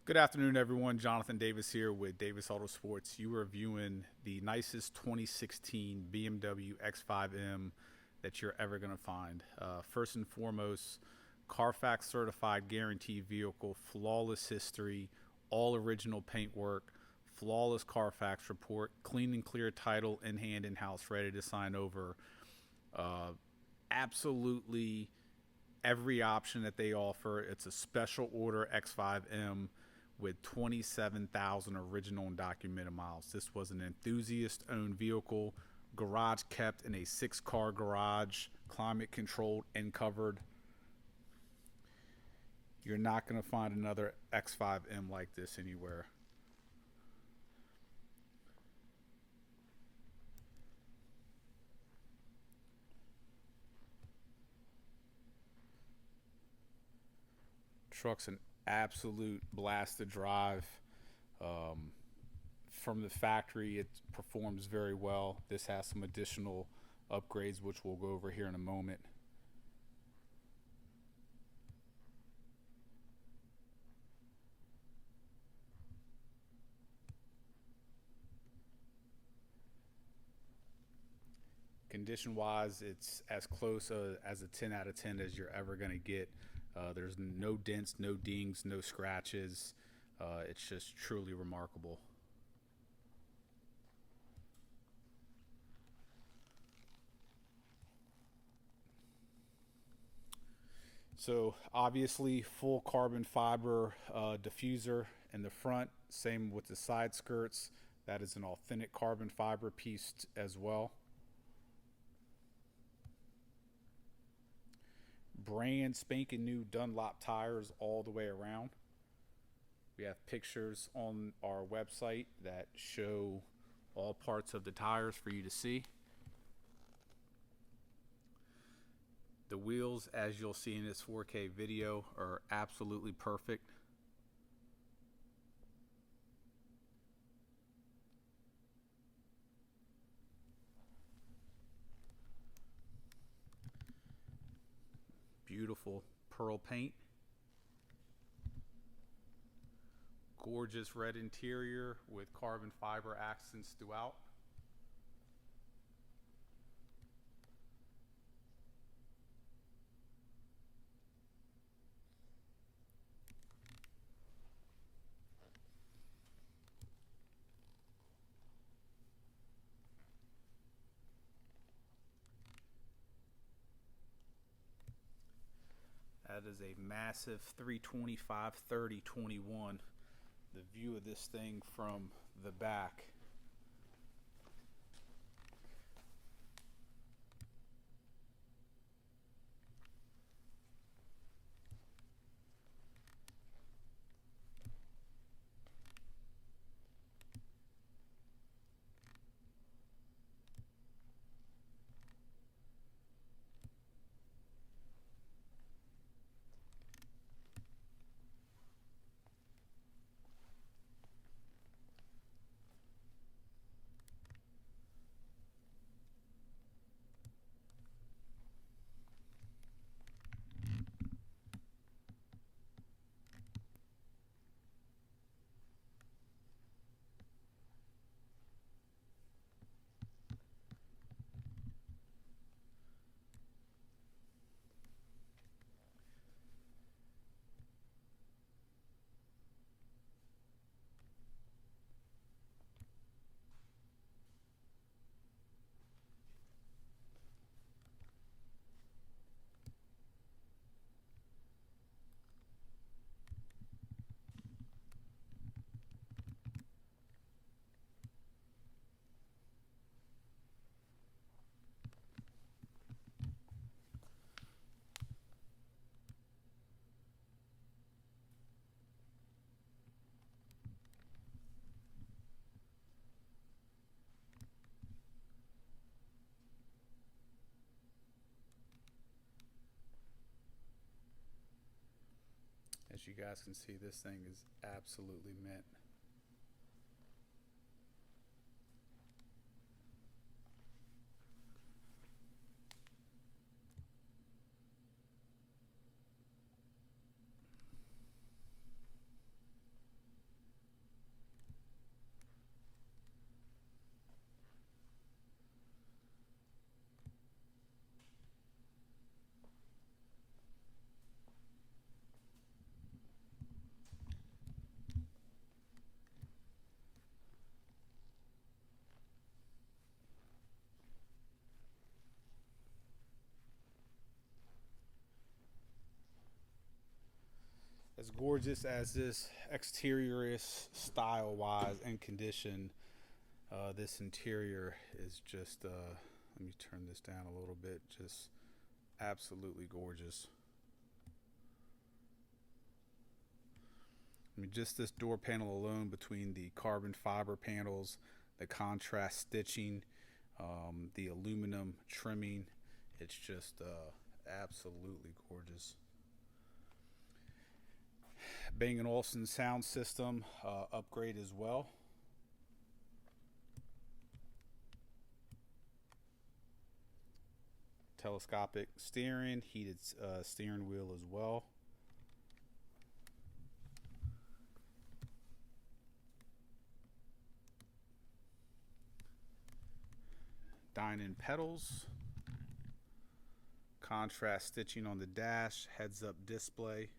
Good afternoon, everyone. Jonathan Davis here with Davis AutoSports. You are viewing the nicest 2016 BMW X5M that you're ever going to find. First and foremost, Carfax certified guarantee vehicle, flawless history, all original paintwork, flawless Carfax report, clean and clear title in hand, in house, ready to sign over. Absolutely every option that they offer. It's a special order X5M with 27,000 original and documented miles. This was an enthusiast-owned vehicle, garage kept in a 6-car garage, climate controlled and covered. You're not going to find another X5M like this anywhere. Truck's an absolute blast to drive. From the factory, it performs very well. This has some additional upgrades, which we'll go over here in a moment. Condition wise, it's as close as a 10 out of 10 as you're ever going to get. There's no dents, no dings, no scratches. It's just truly remarkable. So obviously full carbon fiber diffuser in the front, same with the side skirts. That is an authentic carbon fiber piece as well. Brand spanking new Dunlop tires all the way around. We have pictures on our website that show all parts of the tires for you to see. The wheels, as you'll see in this 4K video, are absolutely perfect. Beautiful pearl paint. Gorgeous red interior with carbon fiber accents throughout. That is a massive 325/30/21. The view of this thing from the back. As you guys can see, this thing is absolutely mint. As gorgeous as this exterior is, style-wise and condition, this interior is just, let me turn this down a little bit, just absolutely gorgeous. I mean, just this door panel alone, between the carbon fiber panels, the contrast stitching, the aluminum trimming, it's just absolutely gorgeous. Bang & Olufsen sound system upgrade as well. Telescopic steering, heated steering wheel as well. Dine-in pedals, contrast stitching on the dash, heads-up display.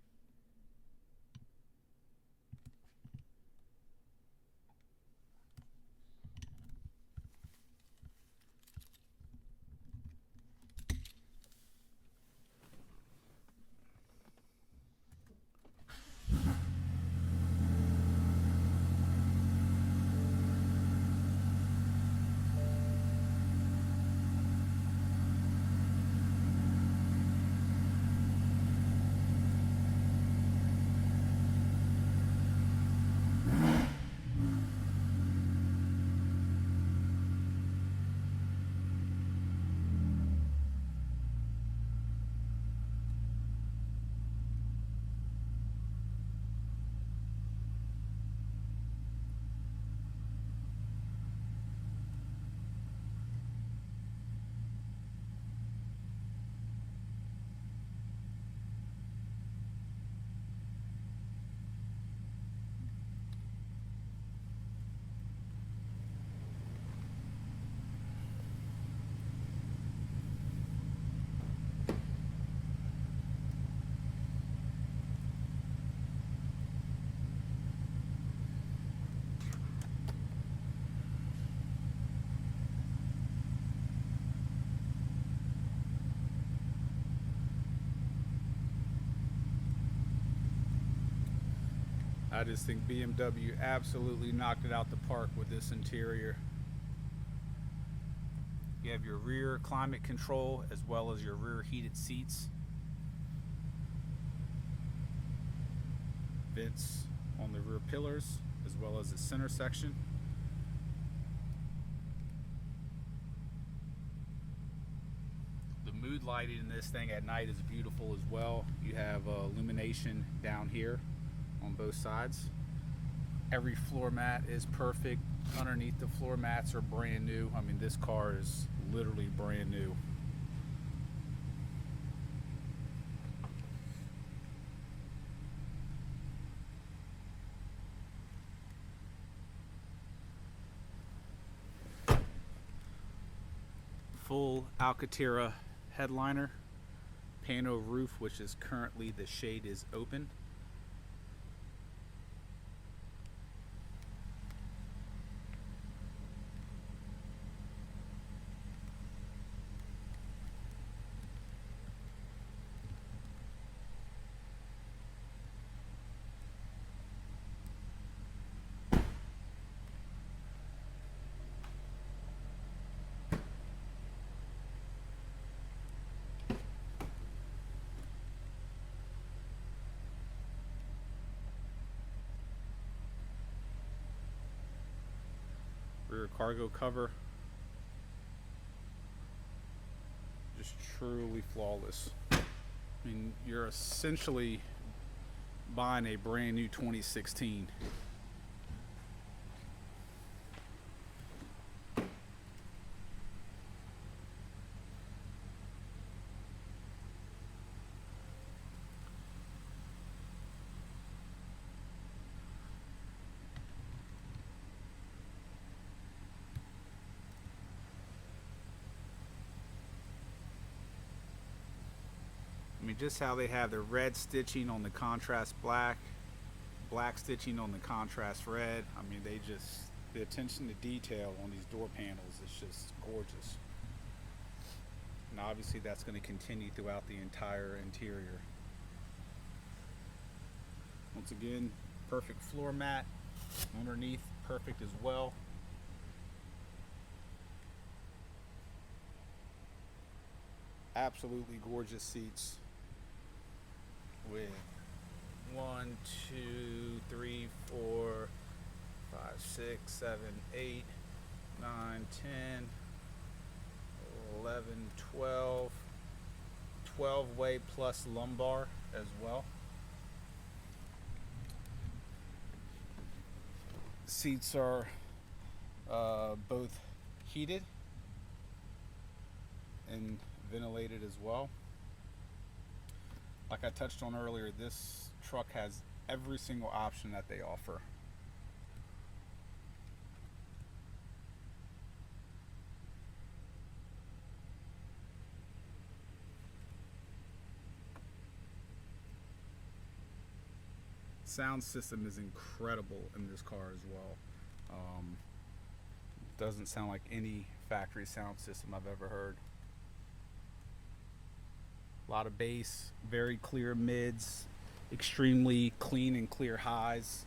I just think BMW absolutely knocked it out the park with this interior. You have your rear climate control as well as your rear heated seats. Vents on the rear pillars as well as the center section. The mood lighting in this thing at night is beautiful as well. You have illumination down here on both sides. Every floor mat is perfect. Underneath the floor mats are brand new. I mean, this car is literally brand new. Full Alcantara headliner, pano roof, which is currently the shade is open. Rear cargo cover, just truly flawless. I mean, you're essentially buying a brand new 2016. I mean, just how they have the red stitching on the contrast black, black stitching on the contrast red. I mean, they just, the attention to detail on these door panels is just gorgeous. And obviously that's going to continue throughout the entire interior. Once again, perfect floor mat. Underneath, perfect as well. Absolutely gorgeous seats with 1, 2, 3, 4, 5, 6, 7, 8, 9, 10, 11, 12, 12-way plus lumbar as well. Seats are both heated and ventilated as well. Like I touched on earlier, this truck has every single option that they offer. Sound system is incredible in this car as well. Doesn't sound like any factory sound system I've ever heard. A lot of bass, very clear mids, extremely clean and clear highs.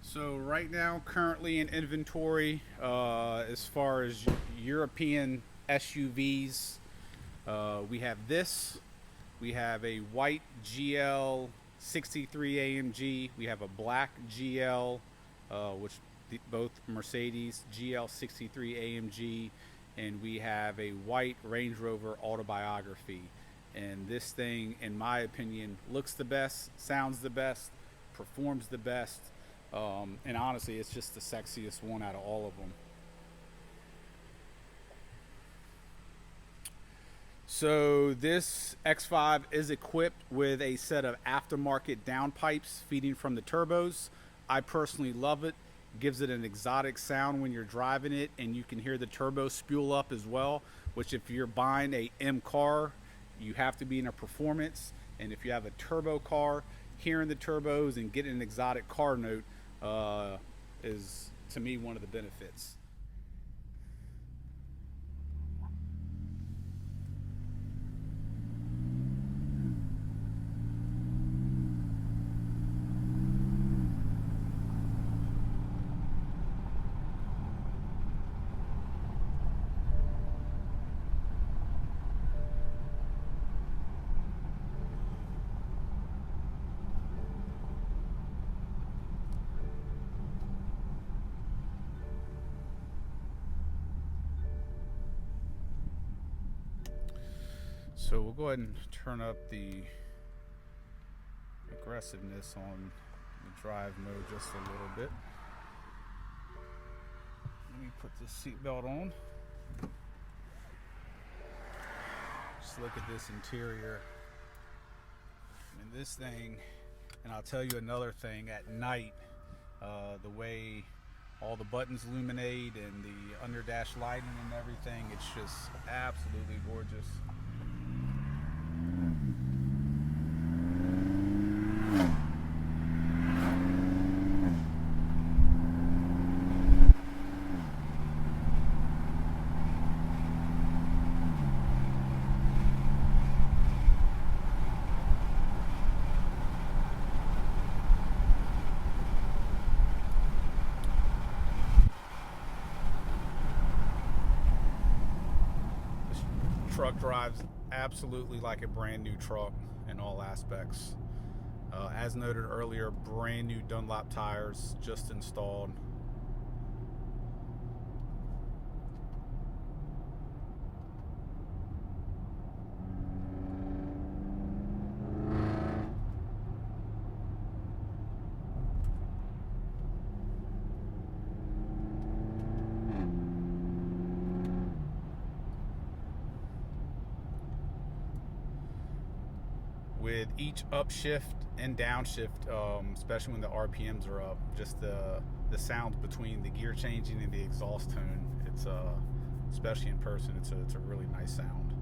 So right now, currently in inventory, as far as European SUVs, we have this. We have a white GL 63 AMG. We have a black GL, which both Mercedes GL 63 AMG, and we have a white Range Rover Autobiography. And this thing, in my opinion, looks the best, sounds the best, performs the best. And honestly, it's just the sexiest one out of all of them. So this X5 is equipped with a set of aftermarket downpipes feeding from the turbos. I personally love it. Gives it an exotic sound when you're driving it, and you can hear the turbo spool up as well, which if you're buying a M car, you have to be in a performance. And if you have a turbo car, hearing the turbos and getting an exotic car note is, to me, one of the benefits. So we'll go ahead and turn up the aggressiveness on the drive mode just a little bit. Let me put this seatbelt on. Just look at this interior. I mean, this thing, and I'll tell you another thing, at night, the way all the buttons illuminate and the under dash lighting and everything, it's just absolutely gorgeous. Truck drives absolutely like a brand new truck in all aspects. As noted earlier, brand new Dunlop tires just installed. With each upshift and downshift, especially when the RPMs are up, just the the sounds between the gear changing and the exhaust tone. It's especially in person, it's a really nice sound.